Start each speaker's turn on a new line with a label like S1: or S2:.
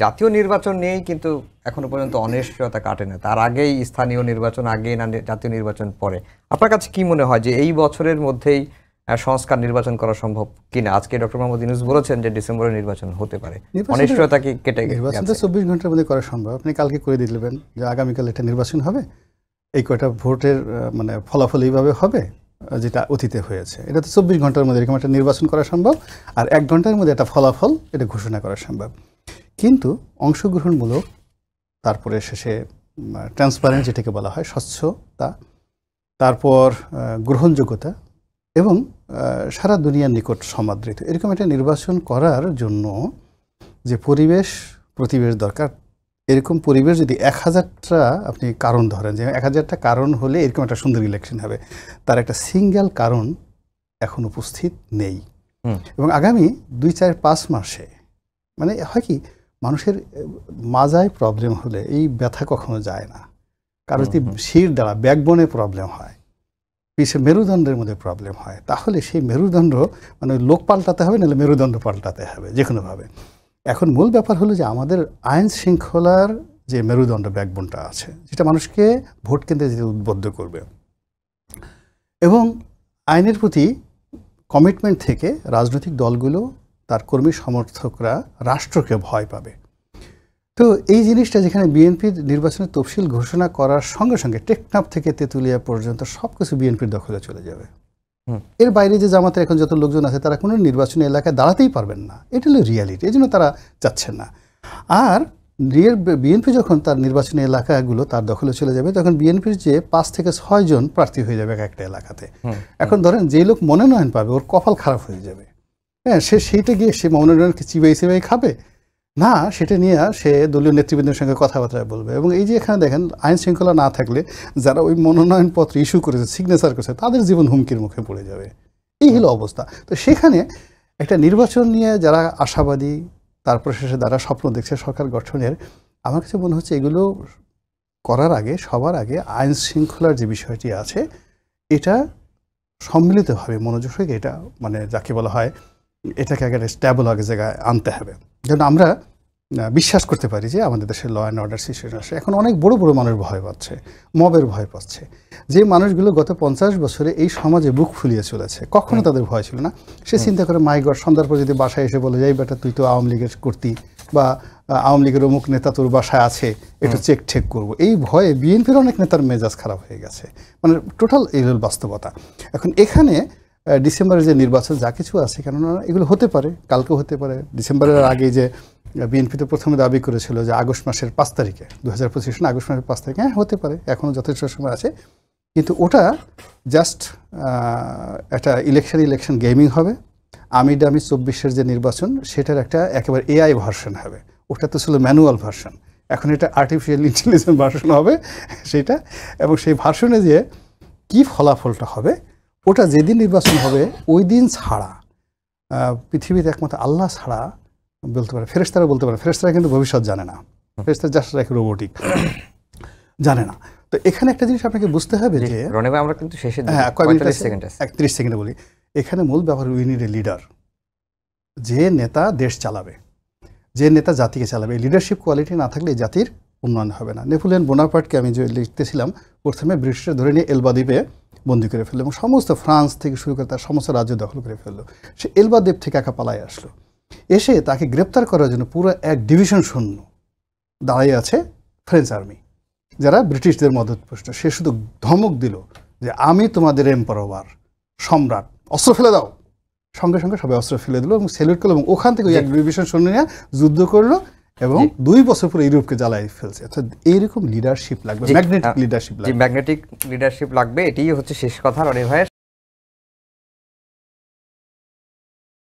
S1: জাতীয় নির্বাচন নিয়েই কিন্তু এখনো পর্যন্ত অনিশ্চয়তা কাটে না। তার আগেই স্থানীয় নির্বাচন, আগে না জাতীয় নির্বাচন পরে। আপনার কাছে কি মনে হয় যে এই বছরের মধ্যেই সংস্কার নির্বাচন করা সম্ভব কিনা? আজকে ডক্টর মোহাম্মদ ইউনূস বলেছেন যে ডিসেম্বরে নির্বাচন হতে পারে। অনিশ্চয়তা কি কেটে গেছে?
S2: নির্বাচন তো 24 ঘন্টার মধ্যে করা সম্ভব। আপনি কালকে করে দিলেন যে আগামীকাল এটা নির্বাচন হবে, এই কয়টা ভোটের মানে ফলাফল এইভাবে হবে যেটা অতীতে হয়েছে। এটা তো 24 ঘন্টার মধ্যে এরকম একটা নির্বাচন করা সম্ভব, আর 1 ঘন্টার মধ্যে একটা ফলাফল এটা ঘোষণা করা সম্ভব। কিন্তু অংশগ্রহণমূলক, তারপরে শেষে ট্রান্সপারেন্ট যেটাকে বলা হয়, স্বচ্ছতা, তারপর গ্রহণযোগ্যতা এবং সারা দুনিয়ার নিকট সমাদৃত এরকম একটা নির্বাচন করার জন্য যে প্রতিবেশ দরকার, এরকম পরিবেশ যদি 1000টা আপনি কারণ ধরেন, যে 1000টা কারণ হলে এরকম একটা সুন্দর ইলেকশন হবে, তার একটা সিঙ্গেল কারণ এখন উপস্থিত নেই। এবং আগামী 2, 4, 5 মাসে মানে হয় কি, মানুষের মাজায় প্রবলেম হলে এই ব্যথা কখনো যায় না। কারো যদি শির দ্বারা ব্যাকবোনে প্রবলেম হয়, পিছে মেরুদণ্ডের মধ্যে প্রবলেম হয়, তাহলে সেই মেরুদণ্ড মানে লোক পাল্টাতে হবে, নাহলে মেরুদণ্ড পাল্টাতে হবে যে কোনোভাবে। এখন মূল ব্যাপার হলো যে আমাদের আইন শৃঙ্খলার যে মেরুদণ্ড, ব্যাকবোনটা আছে, যেটা মানুষকে ভোট কেন্দ্রে যেতে উদ্বুদ্ধ করবে এবং আইনের প্রতি কমিটমেন্ট থেকে রাজনৈতিক দলগুলো, তার কর্মী সমর্থকরা রাষ্ট্রকে ভয় পাবে। তো এই জিনিসটা যেখানে বিএনপির নির্বাচনের তফসিল ঘোষণা করার সঙ্গে সঙ্গে টেকনাফ থেকে তেঁতুলিয়া পর্যন্ত সব কিছু বিএনপির দখলে চলে যাবে। এর বাইরে যে জামাতের এখন যত লোকজন আছে তারা কোনো নির্বাচনী এলাকায় দাঁড়াতেই পারবেন না, এটা হলো রিয়ালিটি। এই জন্য তারা চাচ্ছেন না। আর বিএনপি যখন তার নির্বাচনী এলাকাগুলো তার দখলে চলে যাবে, তখন বিএনপির যে 5 থেকে 6 জন প্রার্থী হয়ে যাবে একটা এলাকাতে। এখন ধরেন যে লোক মনোনয়ন পাবে ওর কপাল খারাপ হয়ে যাবে। হ্যাঁ, সেইটা গিয়ে সে মনোনয়নকে চিবাই খাবে না, সেটা নিয়ে সে দলীয় নেতৃবৃন্দের সঙ্গে কথাবার্তা বলবে। এবং এই যে এখানে দেখেন, আইন শৃঙ্খলা না থাকলে যারা ওই মনোনয়নপত্র ইস্যু করেছে, সিগনেচার করেছে, তাদের জীবন হুমকির মুখে পড়ে যাবে। এই হলো অবস্থা। তো সেখানে একটা নির্বাচন নিয়ে যারা আশাবাদী, তারপর শেষে যারা স্বপ্ন দেখছে সরকার গঠনের, আমার কাছে মনে হচ্ছে এগুলো করার আগে সবার আগে আইন শৃঙ্খলার যে বিষয়টি আছে এটা সম্মিলিতভাবে মনোযোগ হয়ে এটা মানে যাকে বলা হয় এটাকে আগে স্ট্যাবল আগে জায়গায় আনতে হবে, যেন আমরা বিশ্বাস করতে পারি যে আমাদের দেশের ল অ্যান্ড অর্ডার সিচুয়েশন আসে। এখন অনেক বড় বড় মানুষ ভয় পাচ্ছে, মবের ভয় পাচ্ছে, যে মানুষগুলো গত 50 বছরে এই সমাজে বুক ফুলিয়ে চলেছে, কখনো তাদের ভয় ছিল না। সে চিন্তা করে মাই গড, সন্ধ্যার পর যদি বাসায় এসে বলে যাই বেটা তুই তো আওয়ামী লীগের করতি, বা আওয়ামী লীগের অমুক নেতা তোর বাসায় আছে, একটু চেক ঠেক করবো, এই ভয়ে বিএনপির অনেক নেতার মেজাজ খারাপ হয়ে গেছে। মানে টোটাল এই বাস্তবতা। এখন এখানে ডিসেম্বরের যে নির্বাচন যা কিছু আছে, কেননা এগুলো হতে পারে, কালকেও হতে পারে। ডিসেম্বরের আগে যে বিএনপি তো প্রথমে দাবি করেছিল যে আগস্ট মাসের 5 তারিখে 2025 আগস্ট মাসের 5 তারিখে, হ্যাঁ হতে পারে, এখনও যথেষ্ট সময় আছে। কিন্তু ওটা জাস্ট একটা ইলেকশন গেমিং হবে। আমিডামি 24-এর যে নির্বাচন, সেটার একটা একেবারে এআই ভার্সন হবে। ওটা তো ছিল ম্যানুয়াল ভার্সন, এখন এটা আর্টিফিশিয়াল ইন্টেলিজেন্স ভার্সন হবে সেটা। এবং সেই ভার্সনে যে কী ফলাফলটা হবে, ওটা যেদিন নির্বাচন হবে ওই দিন ছাড়া পৃথিবীতে একমাত্র আল্লাহ ছাড়া বলতে পারে, ফেরেশতারা বলতে পারে। ফেরেশতারা কিন্তু ভবিষ্যৎ জানে না, ফেরেশতারা জাস্ট লাইক রোবোটিক, জানে না। তো এখানে একটা জিনিস আপনাকে বুঝতে হবে যে
S1: আমরা কিন্তু শেষে
S2: 30 সেকেন্ডে বলি, এখানে মূল ব্যাপার উই নিড এ লিডার। যে নেতা দেশ চালাবে, যে নেতা জাতিকে চালাবে, এই লিডারশিপ কোয়ালিটি না থাকলে জাতির উন্নয়ন হবে না। নেপোলিয়ন বোনাপার্টকে আমি যে লিখতেছিলাম, প্রথমে ব্রিটিশরা ধরে নিয়ে এলবা দ্বীপে বন্দি করে ফেললো এবং সমস্ত ফ্রান্স থেকে শুরু করে তার সমস্ত রাজ্য দখল করে ফেললো। সে এলবা দ্বীপ থেকে একা পালায় আসলো, এসে তাকে গ্রেপ্তার করার জন্য পুরো এক ডিভিশন সৈন্য দাঁড়িয়ে আছে ফ্রেঞ্চ আর্মি, যারা ব্রিটিশদের মদতপুষ্ট। সে শুধু ধমক দিল যে আমি তোমাদের এম্পারোয়ার, সম্রাট, অস্ত্র ফেলে দাও। সঙ্গে সঙ্গে সবাই অস্ত্র ফেলে দিল এবং স্যালুট করলো, এবং ওখান থেকে এক ডিভিশন সৈন্য নিয়ে যুদ্ধ করলো এবং 2 বছর পরে ইউরোপকে জ্বালাই ফেলছে। অর্থাৎ এইরকম লিডারশিপ লাগবে, ম্যাগনেটিক লিডারশিপ লাগবে।
S1: ম্যাগনেটিক লিডারশিপ লাগবে, এটাই হচ্ছে শেষ কথা রনি ভাই।